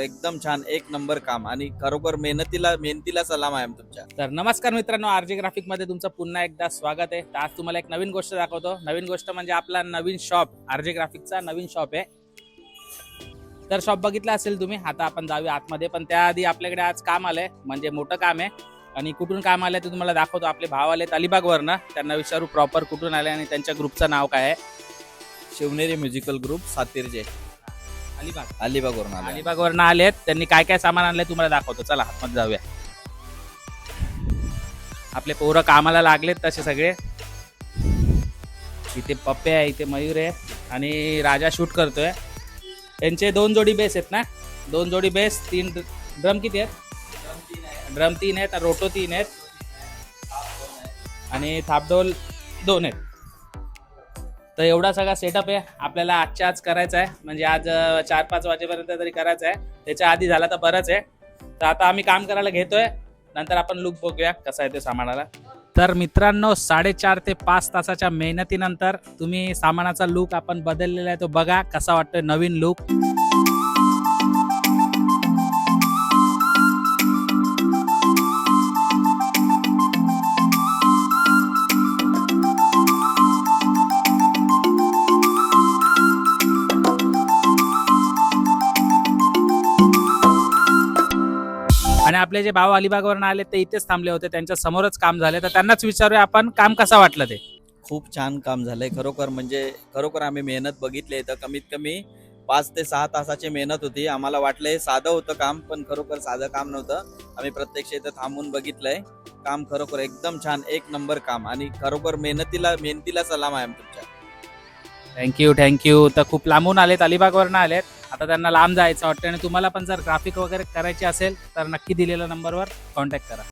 एकदम छान एक नंबर काम आणि खरोखर मेहनतीला सलाम आहे तुमच्या. तर नमस्कार मित्रांनो, आरजे ग्राफिक मध्ये तुमचं पुन्हा एकदा स्वागत आहे. तर आज तुम्हाला एक नवीन गोष्ट दाखवतो. नवीन गोष्ट म्हणजे आपला नवीन शॉप, आरजे ग्राफिकचा नवीन शॉप आहे. तर शॉप बघितला असेल तुम्ही. आता आपण जाऊया आतमध्ये, पण त्याआधी आपल्याकडे आज काम आलंय, म्हणजे मोठं काम आहे. आणि कुठून काम आलंय ते तुम्हाला दाखवतो. आपले भाव आले अलिबागवरनं, त्यांना विचारू प्रॉपर कुठून आले आणि त्यांच्या ग्रुपचं नाव काय आहे. शिवनेरी म्युझिकल ग्रुप सातीरजे अलिबागवरून आले. अलिबागवरनं आलेत. त्यांनी काय काय सामान आणलंय तुम्हाला दाखवतो. चला आतमध्ये जाऊया. आपले पोरं कामाला लागलेत तसे सगळे. इथे पप्पे आहे, इथे मयूर आहे आणि राजा शूट करतोय. यांचे 2 जोडी बेस आहेत ना, 2 जोडी बेस, 3 ड्रम. किती आहेत? ड्रम 3 आहेत, रोटो 3 आहेत आणि थापडोल 2 आहेत. तर एवढा सगळा सेटअप आहे आपल्याला आजच्या आज करायचा आहे. म्हणजे आज 4-5 वाजेपर्यंत तरी करायचं आहे. त्याच्या आधी झाला तर बरंच आहे. तर आता आम्ही काम करायला घेतोय, नंतर आपण लुक बघूया कसा आहे ते सामानाला. तर मित्रांनो, 4.5 ते 5 तासाच्या मेहनतीनंतर तुम्ही सामानाचा लुक आपण बदललेला आहे तो बघा कसा वाटतोय नवीन लुक. आणि आपले जे भाऊ अलिबागवरून आले ते इथेच थांबले होते, त्यांच्या समोरच काम झाले. तर त्यांनाच विचारूया आपण काम कसं वाटलं ते. खूप छान काम झालंय खरोखर आम्ही मेहनत बघितली. तर कमीत कमी 5 ते 6 तासाची मेहनत होती. आम्हाला वाटलं हे साधं होतं काम, पण खरोखर साधं काम नव्हतं. आम्ही प्रत्यक्ष इथं थांबून बघितलंय काम. खरोखर एकदम छान एक नंबर काम आणि खरोखर मेहनतीला सलाम आहे तुमच्या. थँक्यू. तर खूप लांबून आलेत, अलिबागवरनं आलेत. आता त्यांना लांब जायचं वाटतं आणि तुम्हाला पण जर ग्राफिक वगैरे करायची असेल तर नक्की दिलेल्या नंबरवर कॉन्टॅक्ट करा.